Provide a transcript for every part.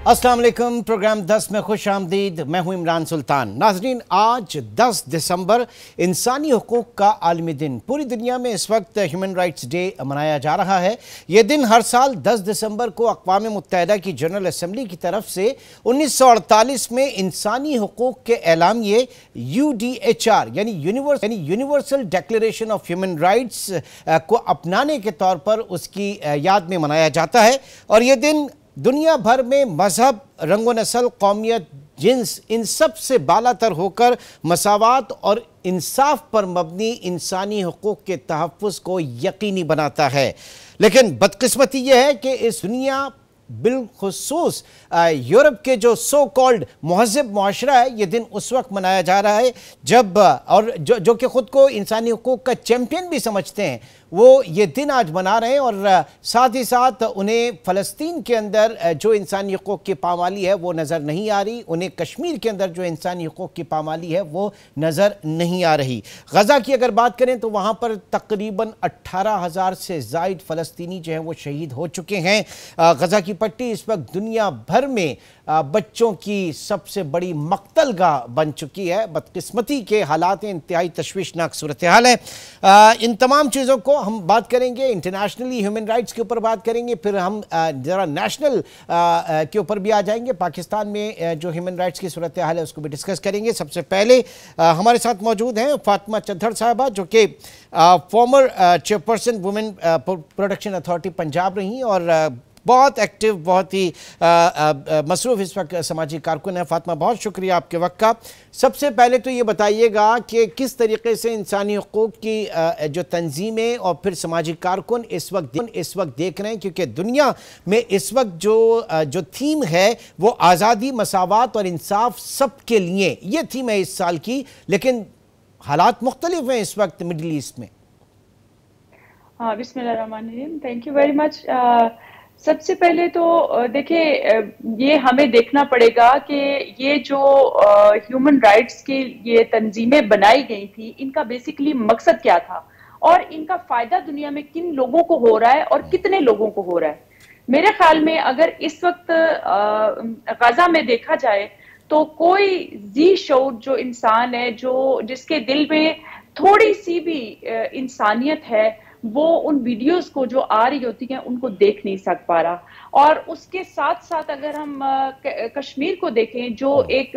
अस्सलाम वालेकुम। प्रोग्राम 10 में खुश आमदीद। मैं हूं इमरान सुल्तान। नाजरीन, आज 10 दिसंबर इंसानी हुकूक का आलमी दिन। पूरी दुनिया में इस वक्त ह्यूमन राइट्स डे मनाया जा रहा है। ये दिन हर साल 10 दिसंबर को अक़वाम मुत्तहिदा की जनरल असम्बली की तरफ से 1948 में इंसानी हुकूक के एलामिये UDHR यानी universal declaration of human rights को अपनाने के तौर पर उसकी याद में मनाया जाता है। और ये दिन दुनिया भर में मजहब, रंगो नस्ल, कौमियत, जिन्स इन सब से बालातर होकर मसावात और इंसाफ पर मबनी इंसानी हुकूक के तहफ़्फ़ुज़ को यकीनी बनाता है। लेकिन बदकिस्मती यह है कि इस दुनिया बिलखुसूस यूरोप के जो सो कॉल्ड महज़ब मुआशरा है, ये दिन उस वक्त मनाया जा रहा है जब और जो कि ख़ुद को इंसानी हुकूक का चैम्पियन भी समझते हैं, वो ये दिन आज मना रहे हैं। और साथ ही साथ उन्हें फ़लस्तीन के अंदर जो इंसानी हुकूक की पामाली है वो नज़र नहीं आ रही, उन्हें कश्मीर के अंदर जो इंसानी हुकूक की पामाली है वो नज़र नहीं आ रही। गज़ा की अगर बात करें तो वहाँ पर तकरीबन 18,000 से ज़ायद फ़लस्तीनी जो हैं वो शहीद हो चुके हैं। गज़ा की पट्टी इस वक्त दुनिया भर में बच्चों की सबसे बड़ी मक्तलगाह बन चुकी है। बदकिस्मती के हालात इंतहाई तशवीशनाक सूरत हाल है। इन तमाम चीज़ों को हम बात करेंगे, इंटरनेशनली ह्यूमन राइट्स के ऊपर बात करेंगे, फिर हम ज़रा नेशनल के ऊपर भी आ जाएंगे। पाकिस्तान में जो ह्यूमन राइट्स की सूरत हाल है उसको भी डिस्कस करेंगे। सबसे पहले हमारे साथ मौजूद हैं फातिमा चद्दर साहबा, जो कि farmer chairperson women protection authority Punjab रही और बहुत एक्टिव, बहुत ही मसरूफ़ इस वक्त समाजी कारकुन है। फातिमा, बहुत शुक्रिया आपके वक्त का। सबसे पहले तो ये बताइएगा कि किस तरीके से इंसानी हुकूक की जो तंजीमें और फिर समाजी कारकुन इस वक्त देख रहे हैं, क्योंकि दुनिया में इस वक्त जो थीम है वो आज़ादी, मसावात और इंसाफ सब के लिए, ये थीम है इस साल की। लेकिन हालात मुख्तलिफ हैं इस वक्त मिडिल ईस्ट में। हाँ, बिस्मिल्लाहिर्रहमानिर्रहीम। Thank you very much. सबसे पहले तो देखिए, ये हमें देखना पड़ेगा कि ये जो ह्यूमन राइट्स की ये तंजीमें बनाई गई थी, इनका बेसिकली मकसद क्या था और इनका फायदा दुनिया में किन लोगों को हो रहा है और कितने लोगों को हो रहा है। मेरे ख्याल में अगर इस वक्त गजा में देखा जाए तो कोई जी शऊर जो इंसान है, जिसके दिल में थोड़ी सी भी इंसानियत है, वो उन वीडियोस को जो आ रही होती हैं उनको देख नहीं सक पा रहा। और उसके साथ साथ अगर हम कश्मीर को देखें, जो एक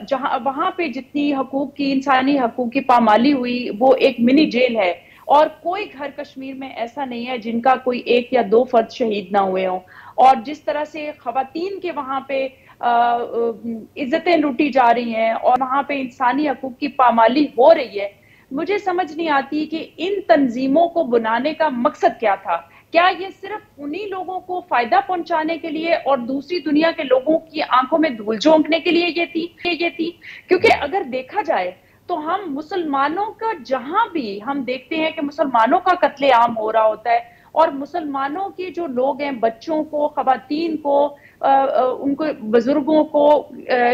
जहां वहां पे जितनी हकूक की, इंसानी हकूक की पामाली हुई, वो एक मिनी जेल है। और कोई घर कश्मीर में ऐसा नहीं है जिनका कोई एक या दो फर्द शहीद ना हुए हों। और जिस तरह से खवातीन के वहां पे इज्जतें लूटी जा रही हैं और वहां पे इंसानी हकूक की पामाली हो रही है, मुझे समझ नहीं आती कि इन तंजीमों को बनाने का मकसद क्या था। क्या ये सिर्फ उन्हीं लोगों को फायदा पहुंचाने के लिए और दूसरी दुनिया के लोगों की आंखों में धूल झोंकने के लिए ये थी? क्योंकि अगर देखा जाए तो हम मुसलमानों का, जहां भी हम देखते हैं कि मुसलमानों का कत्लेआम हो रहा होता है और मुसलमानों के जो लोग हैं, बच्चों को, खवातीन को, उनको, बुजुर्गों को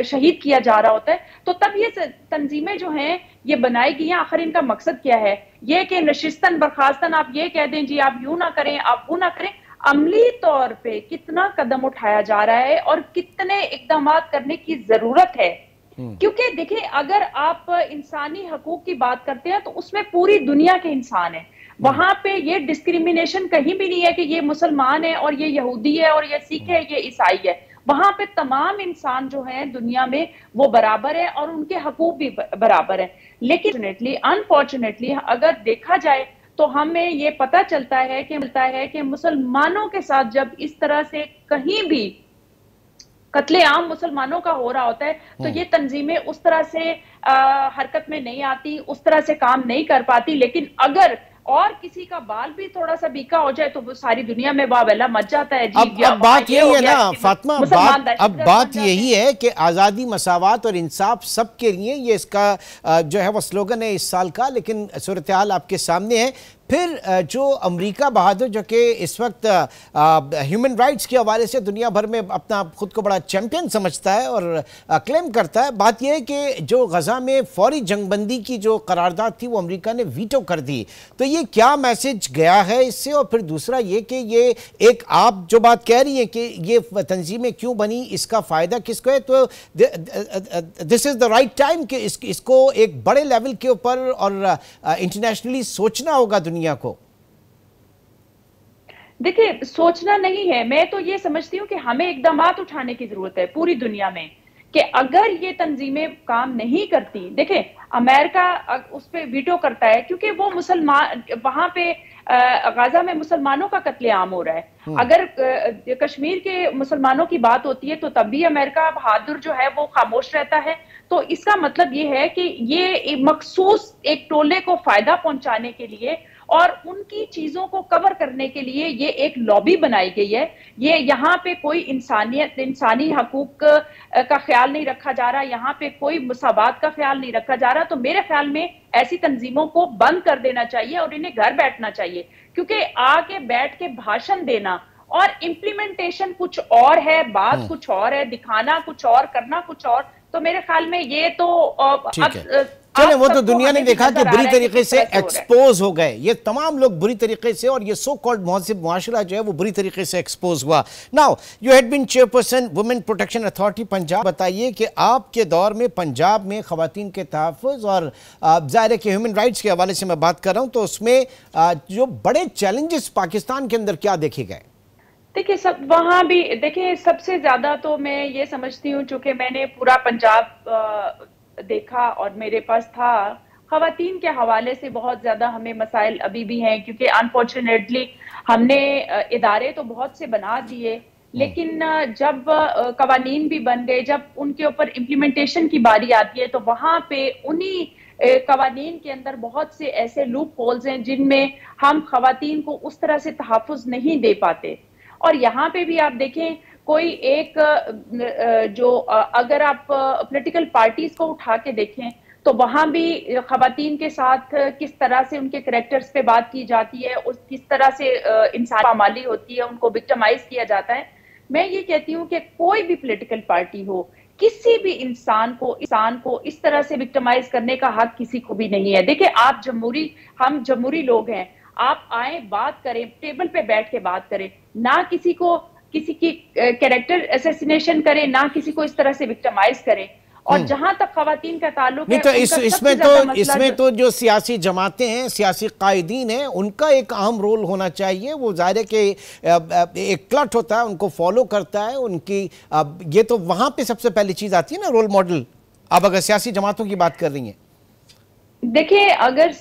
शहीद किया जा रहा होता है, तो तब ये तंजीमें जो हैं ये बनाई गई हैं। आखिर इनका मकसद क्या है? ये कि नशिस्तन बर्खास्तन आप ये कह दें जी आप यूं ना करें, आप वो ना करें। अमली तौर पे कितना कदम उठाया जा रहा है और कितने इकदाम करने की जरूरत है। क्योंकि देखिए, अगर आप इंसानी हकूक की बात करते हैं तो उसमें पूरी दुनिया के इंसान हैं। वहां पे ये डिस्क्रिमिनेशन कहीं भी नहीं है कि ये मुसलमान है और ये यहूदी है और ये सिख है, ये ईसाई है। वहां पे तमाम इंसान जो हैं दुनिया में वो बराबर है और उनके हकूक भी बराबर है। लेकिन अनफॉर्चुनेटली अगर देखा जाए तो हमें ये पता चलता है कि मुसलमानों के साथ जब इस तरह से कहीं भी कत्लेआम मुसलमानों का हो रहा होता है तो ये तंजीमें उस तरह से हरकत में नहीं आती, उस तरह से काम नहीं कर पाती। लेकिन अगर और किसी का बाल भी थोड़ा सा बीका हो जाए तो वो सारी दुनिया में वावेला मच जाता है। अब बात यही है ना फातिमा, बात यही है कि आज़ादी, मसावात और इंसाफ सबके लिए, ये इसका जो है वो स्लोगन है इस साल का। लेकिन सूरत हाल आपके सामने है। फिर जो अमेरिका बहादुर जो कि इस वक्त ह्यूमन राइट्स के हवाले से दुनिया भर में अपना खुद को बड़ा चैंपियन समझता है और क्लेम करता है, बात यह है कि जो गजा में फौरी जंगबंदी की जो करारदाद थी वो अमेरिका ने वीटो कर दी। तो ये क्या मैसेज गया है इससे? और फिर दूसरा ये कि ये एक आप जो बात कह रही हैं कि ये तंजीमें क्यों बनी, इसका फ़ायदा किसको है, तो this is the right time कि इसको एक बड़े लेवल के ऊपर और इंटरनेशनली सोचना होगा दुनिया को। देखिए, सोचना नहीं है, मैं तो ये समझती हूँ कि हमें इक़दामात उठाने की ज़रूरत है पूरी दुनिया में कि अगर ये तंजीमें काम नहीं करती। देखिए, अमेरिका उस पर वीटो करता है क्योंकि वो मुसलमान, वहां पे गाजा में मुसलमानों का कत्लेआम हो रहा है। अगर कश्मीर के मुसलमानों की बात होती है तो तब भी अमेरिका बहादुर जो है वो खामोश रहता है। तो इसका मतलब ये है कि ये मखसूस एक टोले को फायदा पहुंचाने के लिए और उनकी चीजों को कवर करने के लिए ये एक लॉबी बनाई गई है। ये यहाँ पे कोई इंसानी हकूक का ख्याल नहीं रखा जा रहा, यहाँ पे कोई मुसावात का ख्याल नहीं रखा जा रहा। तो मेरे ख्याल में ऐसी तंजीमों को बंद कर देना चाहिए और इन्हें घर बैठना चाहिए, क्योंकि आके बैठ के भाषण देना और इम्प्लीमेंटेशन कुछ और है, बात कुछ और है, दिखाना कुछ और, करना कुछ और। तो मेरे ख्याल में ये तो चले, वो तो दुनिया ने देखा कि बुरी तरीके से एक्सपोज हो गए, ये तमाम लोग बुरी तरीके से, और ये सो कॉल्ड महज़िब मुआशरा जो है वो बुरी तरीके से एक्सपोज हुआ। Now you had been chairperson women protection authority Punjab, बताइए कि आपके दौर में पंजाब में ख़वातीन के तहफ़्फ़ुज़ और ज़ाहिर है कि ह्यूमन राइट्स के हवाले से मैं बात कर रहा हूँ, तो उसमें जो बड़े चैलेंजेस पाकिस्तान के अंदर क्या देखे गए? देखिए, सब वहाँ भी देखिए, सबसे ज्यादा तो मैं ये समझती हूँ, चूंकि मैंने पूरा पंजाब देखा और मेरे पास था, खवातीन के हवाले से बहुत ज्यादा हमें मसाइल अभी भी हैं, क्योंकि अनफॉर्चुनेटली हमने इदारे तो बहुत से बना दिए, लेकिन जब कवानीन भी बन गए, जब उनके ऊपर इम्प्लीमेंटेशन की बारी आती है तो वहां पे उन्हीं कवानीन के अंदर बहुत से ऐसे लूप होल्स हैं जिनमें हम खवातीन को उस तरह से तहफ़्फ़ुज़ नहीं दे पाते। और यहाँ पे भी आप देखें, कोई एक जो अगर आप पॉलिटिकल पार्टीज को उठा के देखें तो वहां भी खवातीन के साथ किस तरह से उनके कैरेक्टर्स पे बात की जाती है, उस किस तरह से इंसान पामाली होती है, उनको विक्टिमाइज किया जाता है। मैं ये कहती हूँ कि कोई भी पॉलिटिकल पार्टी हो, किसी भी इंसान को इस तरह से विक्टिमाइज करने का हक किसी को भी नहीं है। देखिए, हम जमहूरी लोग हैं, आप आए, बात करें, टेबल पे बैठ के बात करें, ना किसी की कैरेक्टर असैसिनेशन करें, ना किसी को इस तरह से विक्टिमाइज करें। और जहां तक खवातीन का ताल्लुक है, तो इसमें तो जो सियासी जमातें हैं, सियासी कायदीन हैं, उनका एक अहम रोल होना चाहिए। वो जाहिर है कि एक क्लट होता है, उनको फॉलो करता है, उनकी ये तो वहां पे सबसे पहली चीज आती है ना, रोल मॉडल। अब अगर सियासी जमातों की बात कर रही हैं, देखिए, अगर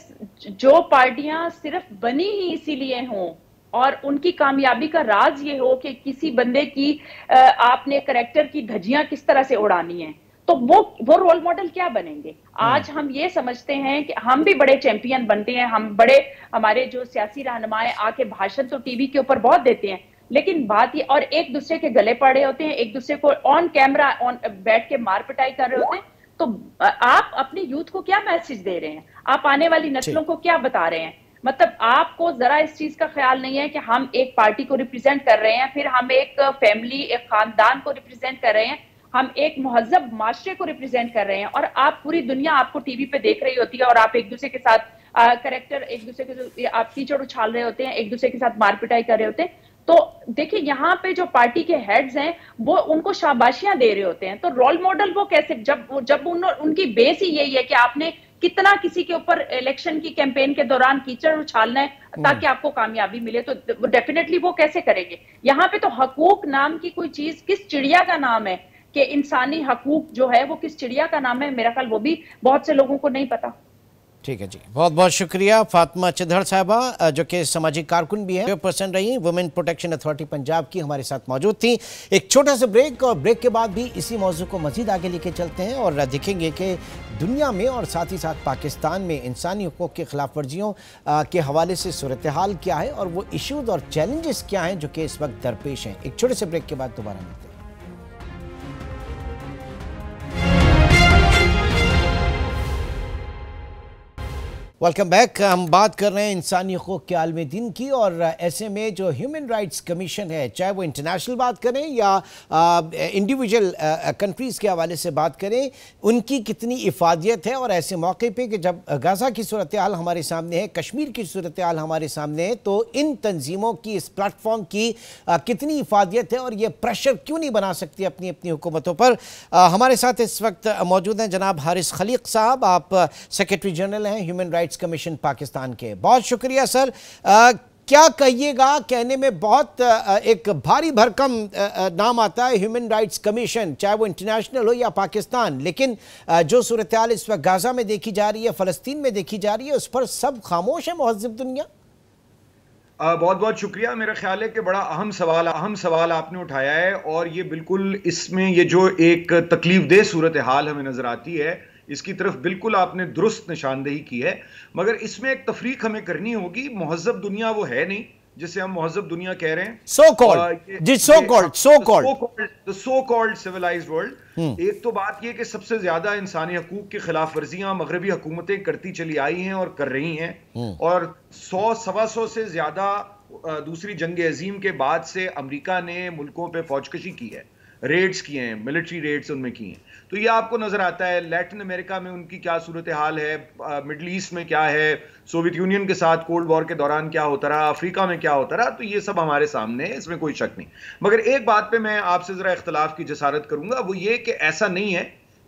जो पार्टियां सिर्फ बनी ही इसीलिए हों और उनकी कामयाबी का राज ये हो कि किसी बंदे की आपने करैक्टर की धज्जियां किस तरह से उड़ानी है, तो वो रोल मॉडल क्या बनेंगे? आज हम ये समझते हैं कि हम भी बड़े चैंपियन बनते हैं, हमारे जो सियासी रहनुमाएं आके भाषण तो टीवी के ऊपर बहुत देते हैं, लेकिन बात ये, और एक दूसरे के गले पड़े होते हैं, एक दूसरे को ऑन कैमरा बैठ के मार पिटाई कर रहे होते हैं। तो आप अपनी यूथ को क्या मैसेज दे रहे हैं? आप आने वाली नस्लों को क्या बता रहे हैं? मतलब आपको जरा इस चीज का ख्याल नहीं है कि हम एक पार्टी को रिप्रेजेंट कर रहे हैं, फिर हम एक फैमिली, एक खानदान को रिप्रेजेंट कर रहे हैं, हम एक महजब माशरे को रिप्रेजेंट कर रहे हैं, और आप पूरी दुनिया आपको टीवी पे देख रही होती है और आप एक दूसरे के साथ करेक्टर, एक दूसरे के आप कीचड़ उछाल रहे होते हैं, एक दूसरे के साथ मार पिटाई कर रहे होते हैं। तो देखिए, यहाँ पे जो पार्टी के हेड्स हैं वो उनको शाबाशियां दे रहे होते हैं। तो रोल मॉडल वो कैसे, जब उनकी बेस ही यही है कि आपने कितना किसी के ऊपर इलेक्शन की कैंपेन के दौरान कीचड़ उछालना है ताकि आपको कामयाबी मिले, तो डेफिनेटली वो कैसे करेंगे? यहाँ पे तो हकूक नाम की कोई चीज किस चिड़िया का नाम है कि इंसानी हकूक जो है वो किस चिड़िया का नाम है? मेरा ख्याल वो भी बहुत से लोगों को नहीं पता। ठीक है जी, बहुत बहुत शुक्रिया फातिमा चिद्धड़ साहबा, जो कि सामाजिक कारकुन भी हैं, पर्सन रही, वुमेन प्रोटेक्शन अथॉरिटी पंजाब की, हमारे साथ मौजूद थी। एक छोटा सा ब्रेक, और ब्रेक के बाद भी इसी मौजू को मजीद आगे लेके चलते हैं और देखेंगे कि दुनिया में और साथ ही साथ पाकिस्तान में इंसानी हुकूक़ की खिलाफ वर्जियों के हवाले से सूरत हाल क्या है और वो इशूज़ और चैलेंजेस क्या हैं जो कि इस वक्त दरपेश हैं। एक छोटे से ब्रेक के बाद दोबारा मिलते हैं। Welcome back. हम बात कर रहे हैं इंसानी हुकूक के आलमी दिन की, और ऐसे में जो ह्यूमन राइट्स कमीशन है, चाहे वो इंटरनेशनल बात करें या इंडिविजुअल कंट्रीज़ के हवाले से बात करें, उनकी कितनी इफादियत है। और ऐसे मौके पे कि जब गाज़ा की सूरत हाल हमारे सामने है, कश्मीर की सूरत हाल हमारे सामने है, तो इन तंजीमों की, इस प्लेटफॉर्म की कितनी इफादियत है और ये प्रेशर क्यों नहीं बना सकती अपनी अपनी हुकूमतों पर। हमारे साथ इस वक्त मौजूद हैं जनाब हारिस खलीक साहब, आप सेक्रेटरी जनरल हैं ह्यूमन राइट्स कमीशन पाकिस्तान के। बहुत शुक्रिया सर। क्या कहिएगा, कहने में बहुत एक भारी भरकम नाम आता है ह्यूमन राइट्स कमीशन, चाहे वो इंटरनेशनल हो या पाकिस्तान, लेकिन जो सूरत हाल इस वक्त गाजा में देखी जा रही है, फ़लस्तीन में देखी जा रही है, उस पर सब खामोश है महज़ब दुनिया। बहुत बहुत शुक्रिया। मेरा ख्याल है कि बड़ा अहम सवाल आपने उठाया है, और ये बिल्कुल इसमें ये जो एक तकलीफ दे सूरत हाल हमें नजर आती है, इसकी तरफ बिल्कुल आपने दुरुस्त निशानदेही की है। मगर इसमें एक तफरीक हमें करनी होगी। महज़ब दुनिया वो है नहीं जिसे हम महज़ब दुनिया कह रहे हैं, सो कॉल्ड सिविलाइज्ड वर्ल्ड। एक तो बात ये कि सबसे ज्यादा इंसानी हकूक की खिलाफ वर्जियां मगरबी हुकूमतें करती चली आई हैं और कर रही हैं, और 100-125 से ज्यादा दूसरी जंग अजीम के बाद से अमेरिका ने मुल्कों पे फौजकशी की है, रेड्स किए हैं, मिलिट्री रेड्स उनमें किए हैं। तो ये आपको नजर आता है लैटिन अमेरिका में उनकी क्या सूरत हाल है, मिडल ईस्ट में क्या है, सोवियत यूनियन के साथ कोल्ड वॉर के दौरान क्या होता रहा, अफ्रीका में क्या होता रहा, तो ये सब हमारे सामने है, इसमें कोई शक नहीं। मगर एक बात पे मैं आपसे जरा इख्तलाफ की जसारत करूंगा, वो ये कि ऐसा नहीं है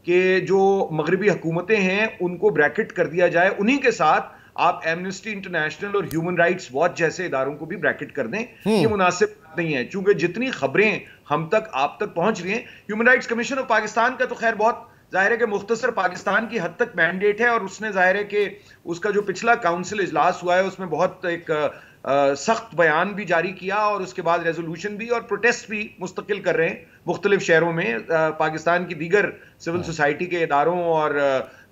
कि जो मगरबी हुकूमतें हैं उनको ब्रैकेट कर दिया जाए, उन्हीं के साथ आप एमनेस्टी इंटरनेशनल और ह्यूमन राइट्स वॉच जैसे इदारों को भी ब्रैकेट कर दें। ये मुनासिब नहीं है, चूंकि जितनी खबरें हम तक आप तक पहुंच रही हैं, human rights commission of Pakistan का तो खैर बहुत जाहिर है कि मुख्तसर पाकिस्तान की हद तक मैंडेट है, और उसने जाहिर है कि उसका जो पिछला काउंसिल इजलास हुआ है उसमें बहुत एक सख्त बयान भी जारी किया, और उसके बाद रेजोल्यूशन भी और प्रोटेस्ट भी मुस्तकिल कर रहे हैं मुख्तलिफ शहरों में पाकिस्तान की दीगर सिविल सोसाइटी के इदारों और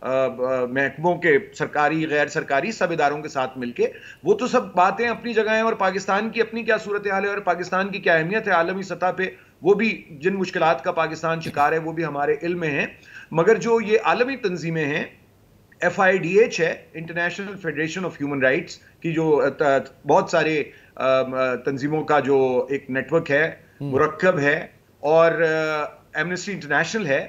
महकमों के, सरकारी गैर सरकारी सब इदारों के साथ मिलके। वो तो सब बातें अपनी जगह हैं, और पाकिस्तान की अपनी क्या सूरत हाल है और पाकिस्तान की क्या अहमियत है आलमी सतह पे, वो भी जिन मुश्किलात का पाकिस्तान शिकार है वो भी हमारे इल्म में है। मगर जो ये आलमी तंजीमें हैं, FIDH है, international federation of human rights की, जो बहुत सारे तंजीमों का जो एक नेटवर्क है, मुरक्कब है, और एमनेस्टी इंटरनेशनल है,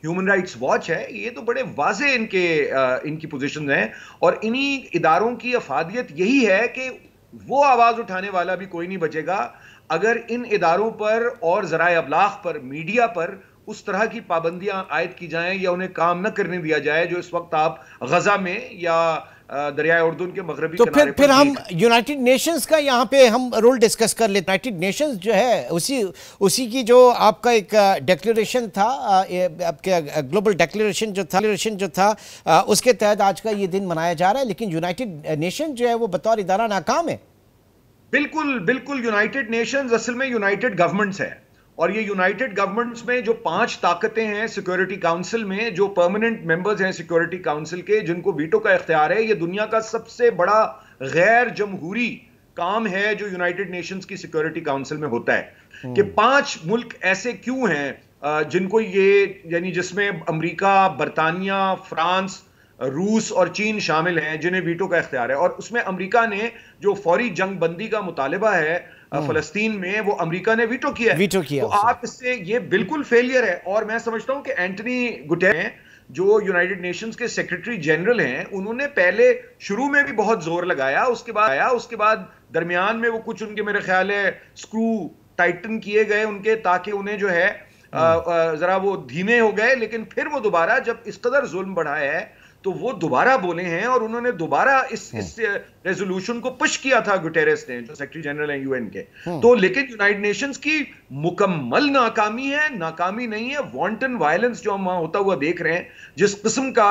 ह्यूमन राइट्स वॉच है, ये तो बड़े वाजे इनकी पोजीशन हैं। और इन्हीं इदारों की अफादियत यही है कि वो आवाज उठाने वाला भी कोई नहीं बचेगा अगर इन इदारों पर और ज़राए अबलाग पर, मीडिया पर उस तरह की पाबंदियां आयद की जाएं या उन्हें काम न करने दिया जाए जो इस वक्त आप गजा में या दरियाए उर्दून के मगरबी तो फिर हम यूनाइटेड नेशंस का यहाँ पे हम रोल डिस्कस कर लेते हैं। यूनाइटेड नेशंस जो है उसी की जो आपका एक डिक्लेरेशन था, आपके ग्लोबल डिक्लेरेशन जो था उसके तहत आज का ये दिन मनाया जा रहा है, लेकिन यूनाइटेड नेशन जो है वो बतौर इदारा नाकाम है। बिल्कुल यूनाइटेड नेशंस असल में यूनाइटेड गवर्नमेंट्स है, और ये यूनाइटेड गवर्नमेंट्स में जो 5 ताकतें हैं सिक्योरिटी काउंसिल में, जो परमानेंट मेंबर्स हैं सिक्योरिटी काउंसिल के, जिनको वीटो का इख्तियार है, ये दुनिया का सबसे बड़ा गैर जमहूरी काम है जो यूनाइटेड नेशंस की सिक्योरिटी काउंसिल में होता है। कि 5 मुल्क ऐसे क्यों हैं जिनको ये, यानी जिसमें अमेरिका, बरतानिया, फ्रांस, रूस और चीन शामिल हैं, जिन्हें वीटो का इख्तियार है। और उसमें अमेरिका ने जो फौरी जंग बंदी का मुतालिबा है फलस्तीन में, वो अमेरिका ने वीटो किया है। तो आप इससे, ये बिल्कुल फेलियर है। और मैं समझता हूं कि एंटनी गुटेरेस जो यूनाइटेड नेशंस के सेक्रेटरी जनरल हैं, उन्होंने पहले शुरू में भी बहुत जोर लगाया, उसके बाद दरमियान में वो कुछ उनके, मेरे ख्याल है, स्क्रू टाइटन किए गए उनके, ताकि उन्हें जो है जरा वो धीमे हो गए। लेकिन फिर वो दोबारा जब इस कदर जुल्म बढ़ा है तो वो दोबारा बोले हैं, और उन्होंने दोबारा इस रेजोल्यूशन को पुश किया था गुटेरेस ने, जो सेक्रेटरी जनरल हैं यूएन के। तो लेकिन यूनाइटेड नेशंस की मुकम्मल नाकामी है, नाकामी नहीं है, वांटन वायलेंस जो हम वहां होता हुआ देख रहे हैं, जिस किस्म का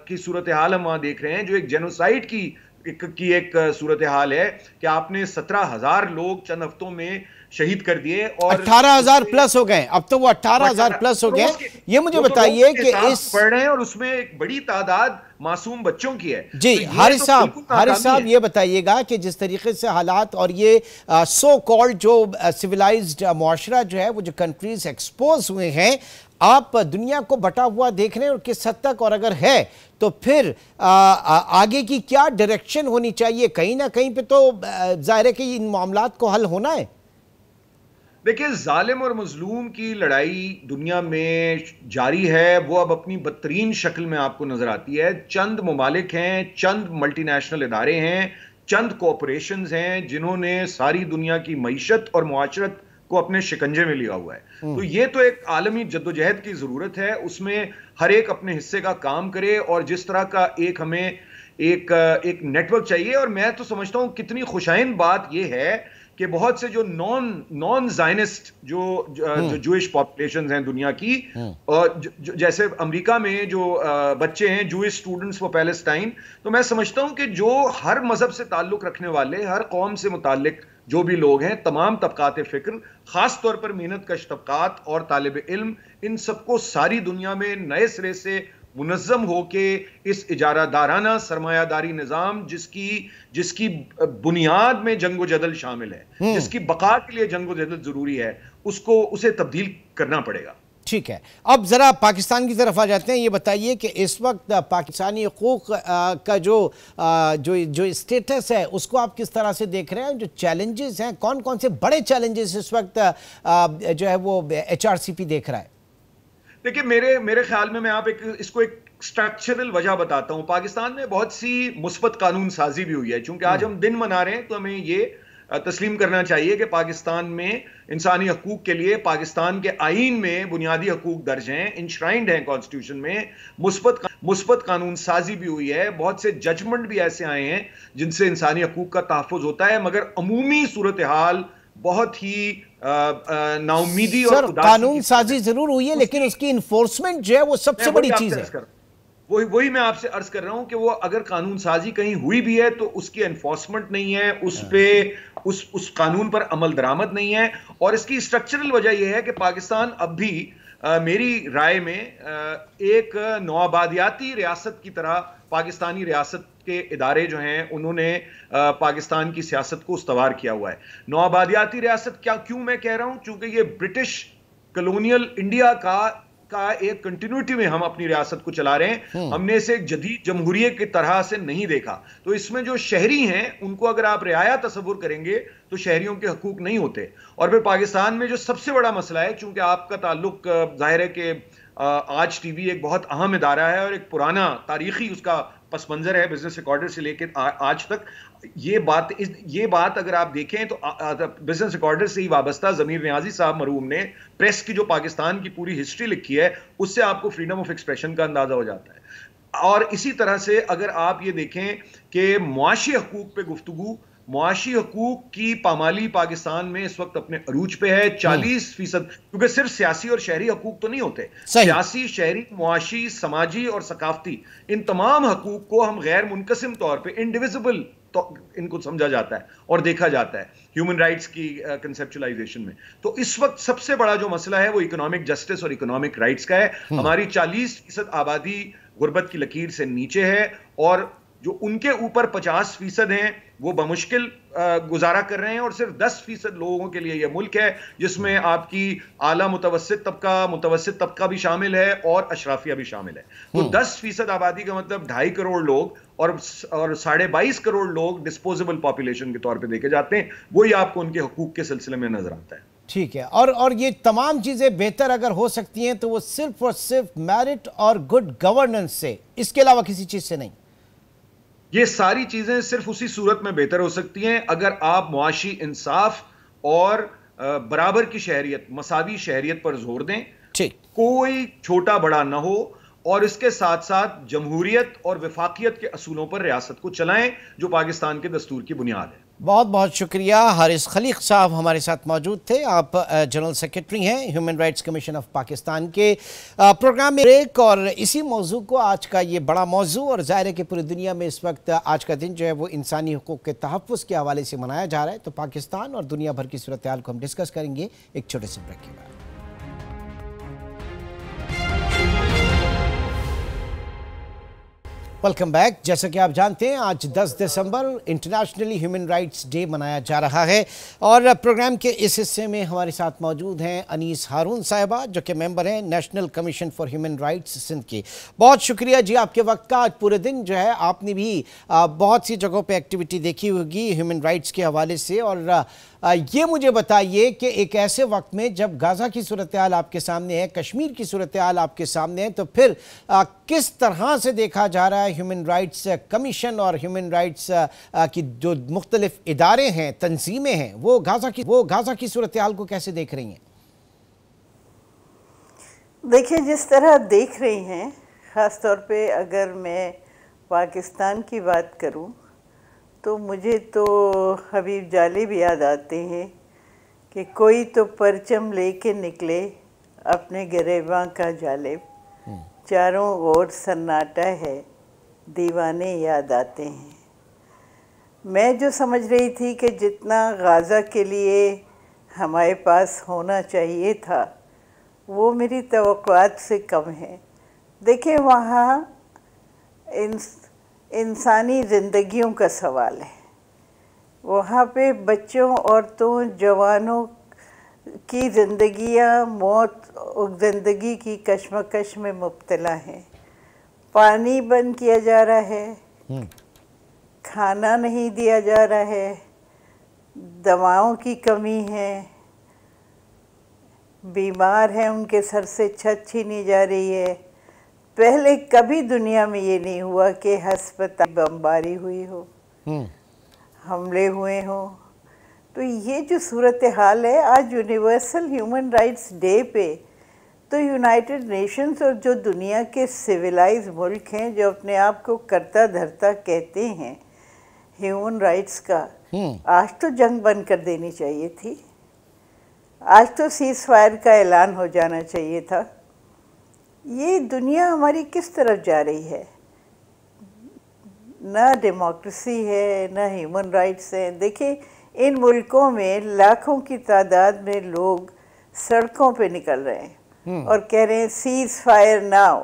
की सूरत हाल हम वहां देख रहे हैं, जो एक जेनोसाइड की एक सूरत हाल है कि आपने 17,000 लोग चंद हफ्तों में शहीद कर दिए, और 18,000 प्लस हो गए। अब तो वो 18,000 प्लस हो गए। ये मुझे बताइए कि इस पढ़ रहे हैं, और उसमें एक बड़ी तादाद मासूम बच्चों की है। जी तो हारिस नाकामी साहब है। ये बताइएगा कि जिस तरीके से हालात और ये सो कॉल्ड जो सिविलाइज्ड मुआशरा जो है, वो जो कंट्रीज एक्सपोज हुए हैं, आप दुनिया को बटा हुआ देख रहे हैं और किस हद तक, और अगर है तो फिर आगे की क्या डायरेक्शन होनी चाहिए? कहीं ना कहीं पे तो जाहिर है कि इन मामलात को हल होना है। देखिए, जालिम और मजलूम की लड़ाई दुनिया में जारी है। वो अब अपनी बदतरीन शक्ल में आपको नजर आती है। चंद ममालिक हैं, चंद मल्टीनेशनल इदारे हैं, चंद कॉरपोरेशंस हैं जिन्होंने सारी दुनिया की मईशत और मुआशरत को अपने शिकंजे में लिया हुआ है। तो ये तो एक आलमी जद्दोजहद की जरूरत है, उसमें हर एक अपने हिस्से का काम करे, और जिस तरह का हमें एक नेटवर्क चाहिए। और मैं तो समझता हूं कितनी खुशाइन बात यह है कि बहुत से जो नॉन ज़ायनिस्ट जो जूइश पॉपुलेशंस हैं दुनिया की, जैसे अमेरिका में जो बच्चे हैं जूइश स्टूडेंट्स फॉर पैलेस्टाइन, तो मैं समझता हूं कि जो हर मजहब से ताल्लुक रखने वाले, हर कौम से मुताल्लिक जो भी लोग हैं, तमाम तबकात फिक्र, खास तौर पर मेहनत कश तबकात और तालिब इल्म, इन सबको सारी दुनिया में नए सिरे से मुनज़्ज़म होके इस इजारादाराना सरमायादारी निज़ाम जिसकी बुनियाद में जंग व जदल शामिल है, जिसकी बका के लिए जंग व जदल जरूरी है, उसे तब्दील करना पड़ेगा। ठीक है, अब जरा पाकिस्तान की तरफ आ जाते हैं। ये बताइए कि इस वक्त पाकिस्तानी हुकूक का जो स्टेटस है, उसको आप किस तरह से देख रहे हैं? जो चैलेंजेस हैं, कौन कौन से बड़े चैलेंजेस इस वक्त जो है वो HRCP देख रहा है? देखिए, मेरे ख्याल में मैं इसको एक स्ट्रक्चरल वजह बताता हूं। पाकिस्तान में बहुत सी मुस्बत कानून साजी भी हुई है। चूंकि आज हम दिन मना रहे हैं, तो हमें ये तस्लीम करना चाहिए कि पाकिस्तान में इंसानी हकूक के लिए पाकिस्तान के आईन में बुनियादी हकूक दर्ज हैं, इंश्राइंड हैं कॉन्स्टिट्यूशन में। मुस्बत कानून साजी भी हुई है। बहुत से जजमेंट भी ऐसे आए हैं जिनसे इंसानी हकूक का तहफ़्फ़ुज़ होता है, मगर अमूमी सूरत हाल बहुत ही नाउमीदी और कानून साजी जरूर हुई है, लेकिन उसकी इन्फोर्समेंट जो है वो सबसे बड़ी चीज है। वही मैं आपसे अर्ज कर रहा हूं कि वो अगर कानून साजी कहीं हुई भी है तो उसकी एनफोर्समेंट नहीं है, उस कानून पर अमल दरामद नहीं है। और इसकी स्ट्रक्चरल वजह यह है कि पाकिस्तान अब भी मेरी राय में एक नौआबादियाती रियासत की तरह, पाकिस्तानी रियासत के इदारे जो हैं उन्होंने पाकिस्तान की सियासत को उस्तवार किया हुआ है। नौआबादियाती रियासत क्यों मैं कह रहा हूं? चूंकि ये ब्रिटिश कॉलोनियल इंडिया का एक कंटिन्यूटी में हम अपनी रियासत को चला रहे हैं। हमने इसे एक जदीद जमहूरियत की तरह से नहीं देखा। तो इसमें जो शहरी हैं उनको अगर आप रियाया तस्वुर करेंगे तो शहरियों के हकूक नहीं होते। और फिर पाकिस्तान में जो सबसे बड़ा मसला है, चूंकि आपका ताल्लुक जाहिर है कि आज टीवी एक बहुत अहम इदारा है और एक पुराना तारीखी उसका पस मंजर है, बिजनेस रिकॉर्डर से लेकर आज तक। ये बात अगर आप देखें तो बिजनेस रिकॉर्डर से ही वाबस्ता ज़मीर नियाज़ी साहब मरहूम ने प्रेस की जो पाकिस्तान की पूरी हिस्ट्री लिखी है, उससे आपको फ्रीडम ऑफ एक्सप्रेशन का अंदाजा हो जाता है। और इसी तरह से अगर आप ये देखें कि मुआशी हकूक पे गुफ्तगू, मुआशी हकूक की पामाली पाकिस्तान में इस वक्त अपने अरूज पे है। 40%, क्योंकि सिर्फ सियासी और शहरी हकूक तो नहीं होते, सियासी, शहरी, मुआशी, समाजी और सकाफती, इन तमाम हकूक को हम गैर मुनकसिम तौर पे इंडिविजिबल तो इनको समझा जाता है और देखा जाता है ह्यूमन राइट्स की कंसेप्चुलाइजेशन में। तो इस वक्त सबसे बड़ा जो मसला है वो इकोनॉमिक जस्टिस और इकोनॉमिक राइट्स का है। हमारी 40% आबादी गुर्बत की लकीर से नीचे है, और जो उनके ऊपर 50% हैं वो बमुश्किल गुजारा कर रहे हैं। और सिर्फ 10% लोगों के लिए यह मुल्क है जिसमें आपकी आला मुतवस्सित तबका भी शामिल है और अशराफिया भी शामिल है। तो 10% आबादी का मतलब 2.5 करोड़ लोग और 22.5 करोड़ लोग डिस्पोजेबल पॉपुलेशन के तौर पे देखे जाते हैं। वही आपको उनके हकूक के सिलसिले में नजर आता है। ठीक है, और ये तमाम चीजें बेहतर अगर हो सकती हैं तो वो सिर्फ और सिर्फ मेरिट और गुड गवर्नेंस से, इसके अलावा किसी चीज से नहीं। ये सारी चीजें सिर्फ उसी सूरत में बेहतर हो सकती हैं अगर आप मुआशी इंसाफ और बराबर की शहरियत, मसावी शहरियत पर जोर दें। ठीक, कोई छोटा बड़ा ना हो, और इसके साथ साथ जमहूरियत और वफाकियत के असूलों पर रियासत को चलाएं, जो पाकिस्तान के दस्तूर की बुनियाद है। बहुत बहुत शुक्रिया। हारिस खलीक साहब हमारे साथ मौजूद थे। आप जनरल सेक्रेटरी हैं human rights commission of Pakistan के। प्रोग्राम में ब्रेक और इसी मौजू को, आज का ये बड़ा मौजू, और ज़ाहिर है कि पूरी दुनिया में इस वक्त आज का दिन जो है वो इंसानी हुकूक के तहफ़्फ़ुज़ के हवाले से मनाया जा रहा है। तो पाकिस्तान और दुनिया भर की सूरत हाल को हम डिस्कस करेंगे एक छोटे से ब्रेक के बाद। Welcome back. जैसा कि आप जानते हैं आज 10 दिसंबर इंटरनेशनली ह्यूमन राइट्स डे मनाया जा रहा है और प्रोग्राम के इस हिस्से में हमारे साथ मौजूद हैं अनीस हारून साहिबा जो कि मेंबर हैं national commission for human rights Sindh की। बहुत शुक्रिया जी आपके वक्त का। आज पूरे दिन जो है आपने भी बहुत सी जगहों पे एक्टिविटी देखी होगी ह्यूमन राइट्स के हवाले से, और ये मुझे बताइए कि एक ऐसे वक्त में जब गाज़ा की सूरत हाल आपके सामने है, कश्मीर की सूरत हाल आपके सामने है, तो फिर किस तरह से देखा जा रहा है ह्यूमन राइट्स कमीशन और ह्यूमन राइट्स की जो मुख्तलिफ इदारे हैं, तंजीमें हैं, वो गाज़ा की सूरत हाल को कैसे देख रही हैं? देखिए, जिस तरह देख रही हैं, ख़ास तौर पे अगर मैं पाकिस्तान की बात करूं तो मुझे तो हबीब जालिब याद आते हैं कि कोई तो परचम लेके निकले अपने गिरेबां का जालिब, चारों ओर सन्नाटा है दीवाने याद आते हैं। मैं जो समझ रही थी कि जितना गाज़ा के लिए हमारे पास होना चाहिए था वो मेरी तवक्कुआत से कम है। देखिए, वहाँ इंसानी ज़िंदगियों का सवाल है। वहाँ पे बच्चों, औरतों, जवानों की ज़िंदगियाँ मौत और ज़िंदगी की कश्मकश में मुब्तला हैं। पानी बंद किया जा रहा है, खाना नहीं दिया जा रहा है, दवाओं की कमी है, बीमार हैं उनके सर से छत छीनी जा रही है। पहले कभी दुनिया में ये नहीं हुआ कि हस्पताल बमबारी हुई हो, हमले हुए हों। तो ये जो सूरत हाल है आज यूनिवर्सल ह्यूमन राइट्स डे पे, तो यूनाइटेड नेशंस और जो दुनिया के सिविलाइज मुल्क हैं जो अपने आप को करता धरता कहते हैं ह्यूमन राइट्स का, आज तो जंग बंद कर देनी चाहिए थी। आज तो सीज़ फायर का ऐलान हो जाना चाहिए था। ये दुनिया हमारी किस तरफ जा रही है? ना डेमोक्रेसी है, ना ह्यूमन राइट्स है। देखिए, इन मुल्कों में लाखों की तादाद में लोग सड़कों पे निकल रहे हैं और कह रहे हैं सीज़ फायर नाउ,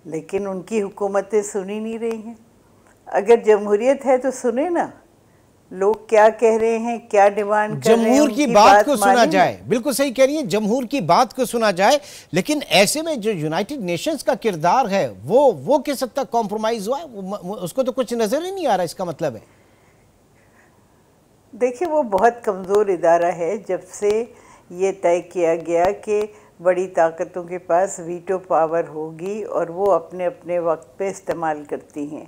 लेकिन उनकी हुकूमतें सुनी नहीं रही हैं। अगर जमहूरियत है तो सुने ना, लोग क्या कह रहे हैं, क्या डिमांड कर रहे हैं, जमहूर की बात को सुना जाए। बिल्कुल सही कह रही है, जमहूर की बात को सुना जाए, लेकिन ऐसे में जो यूनाइटेड नेशंस का किरदार है वो किस हद तक कॉम्प्रोमाइज हुआ है, उसको तो कुछ नजर ही नहीं आ रहा। इसका मतलब है, देखिए, वो बहुत कमज़ोर इदारा है। जब से ये तय किया गया कि बड़ी ताकतों के पास वीटो पावर होगी और वो अपने अपने वक्त पे इस्तेमाल करती हैं।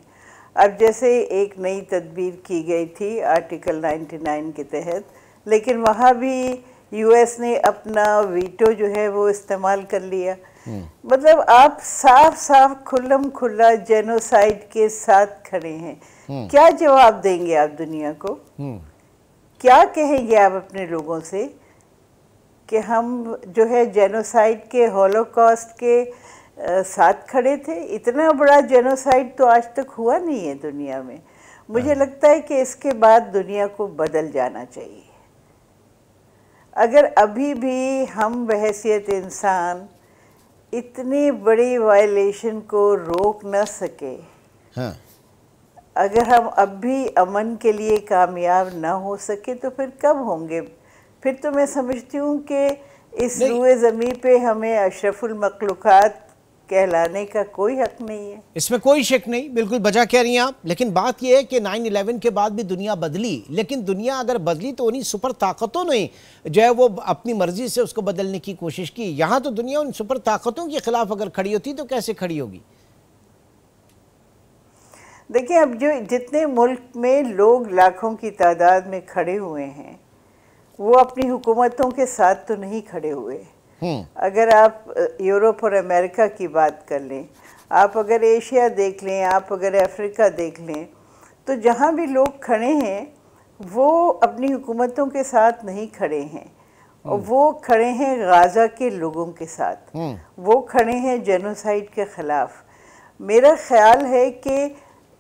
अब जैसे एक नई तदबीर की गई थी आर्टिकल 99 के तहत, लेकिन वहाँ भी यूएस ने अपना वीटो जो है वो इस्तेमाल कर लिया। मतलब आप साफ साफ खुल्लम खुल्ला जेनोसाइड के साथ खड़े हैं। क्या जवाब देंगे आप दुनिया को? क्या कहेंगे आप अपने लोगों से कि हम जो है जेनोसाइड के, हॉलोकॉस्ट के साथ खड़े थे? इतना बड़ा जेनोसाइड तो आज तक हुआ नहीं है दुनिया में। मुझे लगता है कि इसके बाद दुनिया को बदल जाना चाहिए। अगर अभी भी हम बहैसियत इंसान इतनी बड़ी वायलेशन को रोक न सके, अगर हम अब भी अमन के लिए कामयाब ना हो सके, तो फिर कब होंगे? फिर तो मैं समझती हूँ कि इस रूए ज़मीन पे हमें अशरफुल मखलूक़ात कहलाने का कोई हक नहीं है। इसमें कोई शक नहीं, बिल्कुल बजा कह रही हैं आप। लेकिन बात यह है कि 9/11 के बाद भी दुनिया बदली, लेकिन दुनिया अगर बदली तो उन्हीं सुपर ताकतों ने जो है वो अपनी मर्जी से उसको बदलने की कोशिश की। यहाँ तो दुनिया उन सुपर ताकतों के खिलाफ अगर खड़ी होती तो कैसे खड़ी होगी? देखिए, अब जो जितने मुल्क में लोग लाखों की तादाद में खड़े हुए हैं वो अपनी हुकूमतों के साथ तो नहीं खड़े हुए। अगर आप यूरोप और अमेरिका की बात कर लें, आप अगर एशिया देख लें, आप अगर अफ्रीका देख लें, तो जहाँ भी लोग खड़े हैं वो अपनी हुकूमतों के साथ नहीं खड़े हैं। और वो खड़े हैं गाज़ा के लोगों के साथ, वो खड़े हैं जेनोसाइड के ख़िलाफ़। मेरा ख़्याल है कि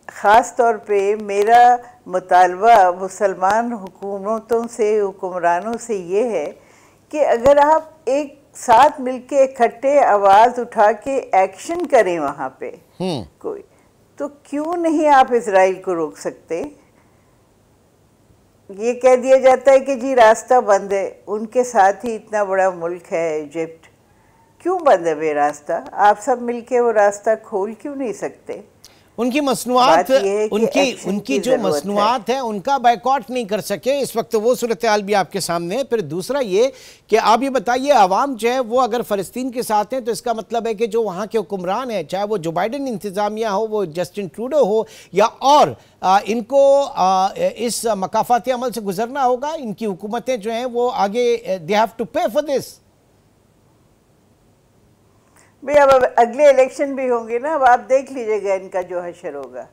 ख़ास तौर पे मेरा मुतालबा मुसलमान हुकूमतों से, हुक्मरानों से ये है कि अगर आप एक साथ मिलके इकट्ठे आवाज़ उठा के एक्शन करें वहाँ पे कोई, तो क्यों नहीं आप इजराइल को रोक सकते? ये कह दिया जाता है कि जी रास्ता बंद है, उनके साथ ही इतना बड़ा मुल्क है इजिप्ट, क्यों बंद है वे रास्ता? आप सब मिलके वो रास्ता खोल क्यों नहीं सकते? उनकी मसनूआत, उनकी जो मसनूआत है उनका बायकॉट नहीं कर सके, इस वक्त वो सूरत हाल भी आपके सामने है। फिर दूसरा ये कि आप ये बताइए, आवाम जो है वो अगर फ़लस्तीन के साथ हैं तो इसका मतलब है कि जो वहाँ के हुक्मरान हैं, चाहे वो जो बाइडन इंतज़ामिया हो, वो जस्टिन ट्रूडो हो या और इनको इस मकाफाती अमल से गुजरना होगा। इनकी हुकूमतें जो हैं वो आगे दे हैव टू पे फॉर दिस। भाई अब अगले इलेक्शन भी होंगे ना, अब आप देख लीजिएगा इनका जो हशर होगा,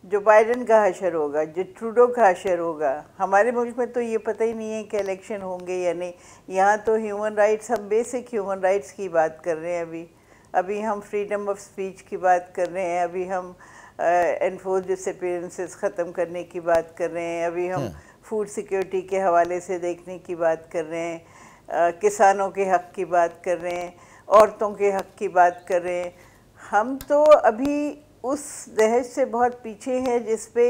जो बाइडन का हशर होगा, जो ट्रूडो का हशर होगा। हमारे मुल्क में तो ये पता ही नहीं है कि इलेक्शन होंगे या नहीं। यहाँ तो ह्यूमन राइट्स, हम बेसिक ह्यूमन राइट्स की बात कर रहे हैं। अभी हम फ्रीडम ऑफ स्पीच की बात कर रहे हैं, अभी हम एनफोर्स डिसअपीयरेंसेस ख़त्म करने की बात कर रहे हैं, अभी हम फूड सिक्योरिटी के हवाले से देखने की बात कर रहे हैं, किसानों के हक़ की बात कर रहे हैं, औरतों के हक़ की बात कर रहे हैं। हम तो अभी उस दहज से बहुत पीछे हैं जिस पे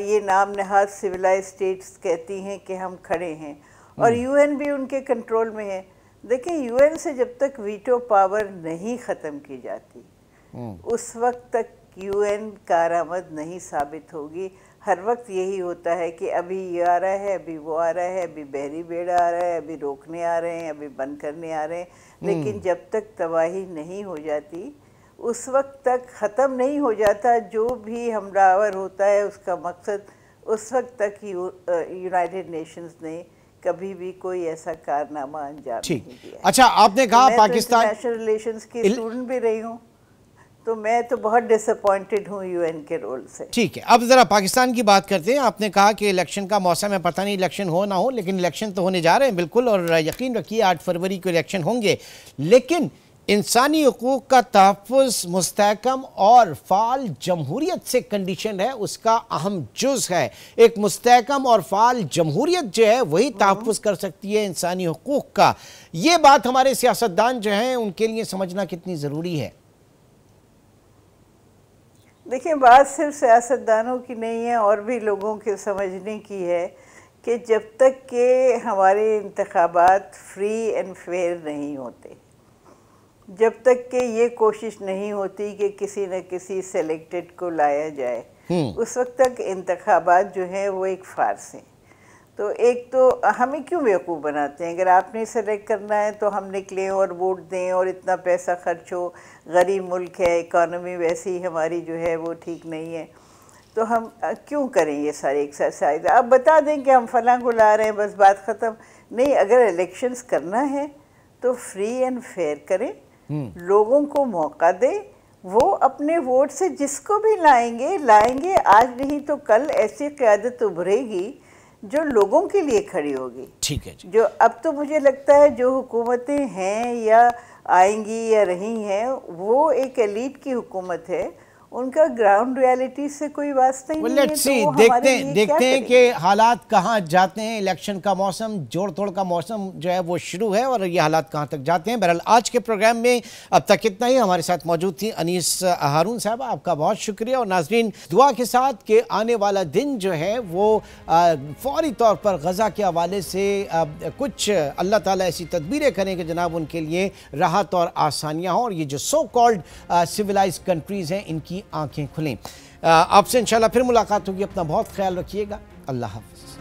ये नाम नहाद सिविलाइज स्टेट्स कहती हैं कि हम खड़े हैं, और यूएन भी उनके कंट्रोल में है। देखें, यूएन से जब तक वीटो पावर नहीं ख़त्म की जाती उस वक्त तक यूएन कारआमद नहीं साबित होगी। हर वक्त यही होता है कि अभी ये आ रहा है, अभी वो आ रहा है, अभी बहरी बेड़ा आ रहा है, अभी रोकने आ रहे हैं, अभी बंद करने आ रहे हैं, लेकिन जब तक तबाही नहीं हो जाती, उस वक्त तक ख़त्म नहीं हो जाता जो भी हमलावर होता है उसका मकसद, उस वक्त तक यूनाइटेड नेशंस ने कभी भी कोई ऐसा कारनामा अंजाम नहीं दिया। अच्छा, आपने कहा पाकिस्तान इंटरनेशनल रिलेशंस की स्टूडेंट भी रही हूँ, तो मैं तो बहुत डिसअपॉइंटेड हूँ यूएन के रोल से। ठीक है, अब ज़रा पाकिस्तान की बात करते हैं। आपने कहा कि इलेक्शन का मौसम है, पता नहीं इलेक्शन हो ना हो, लेकिन इलेक्शन तो होने जा रहे हैं बिल्कुल, और यकीन रखिए 8 फरवरी को इलेक्शन होंगे। लेकिन इंसानी हकूक़ का तहफ़्फ़ुज़ मुस्तहकम और फ़ाल जमहूरियत से कंडीशन है, उसका अहम जुज़ है। एक मुस्तहकम और फ़ाल जमहूरियत जो है वही तहफ़्फ़ुज़ कर सकती है इंसानी हकूक़ का। ये बात हमारे सियासतदान जो हैं उनके लिए समझना कितनी ज़रूरी है। देखिए, बात सिर्फ सियासतदानों की नहीं है, और भी लोगों के समझने की है कि जब तक के हमारे इंतखाबात फ्री एंड फेयर नहीं होते, जब तक कि ये कोशिश नहीं होती कि किसी न किसी सेलेक्टेड को लाया जाए, उस वक्त तक इंतखाबात जो हैं वो एक फार्स हैं। तो एक तो हमें क्यों बेवकूफ़ बनाते हैं? अगर आपने सेलेक्ट करना है तो हम निकलें और वोट दें और इतना पैसा खर्च हो, गरीब मुल्क है, इकॉनमी वैसी ही हमारी जो है वो ठीक नहीं है, तो हम क्यों करें ये सारी एक्सरसाइज? आप बता दें कि हम फलां को ला रहे हैं, बस बात ख़त्म। नहीं, अगर इलेक्शंस करना है तो फ्री एंड फेयर करें, लोगों को मौका दें, वो अपने वोट से जिसको भी लाएंगे, आज नहीं तो कल ऐसी क़यादत उभरेगी जो लोगों के लिए खड़ी होगी। ठीक है जी। जो अब तो मुझे लगता है जो हुकूमतें हैं या आएंगी या रही हैं, वो एक एलीट की हुकूमत है, उनका ग्राउंड रियलिटी से कोई वास्ता ही नहीं है। तो देखते हैं कि हालात कहाँ जाते हैं। इलेक्शन का मौसम, जोड़ तोड़ का मौसम जो है वो शुरू है, और ये हालात कहाँ तक जाते हैं। बहरहाल आज के प्रोग्राम में अब तक इतना ही। हमारे साथ मौजूद थी अनीस हारून साहब, आपका बहुत शुक्रिया। और नाजरीन, दुआ के साथ कि आने वाला दिन जो है वो फौरी तौर पर गज़ा के हवाले से कुछ अल्लाह ताला ऐसी तदबीरें करें कि जनाब उनके लिए राहत और आसानियाँ हों, और ये जो सो कॉल्ड सिविलाइज कंट्रीज़ हैं इनकी आंखें खुलें। आपसे इंशाल्लाह फिर मुलाकात होगी। अपना बहुत ख्याल रखिएगा। अल्लाह हाफ़िज़।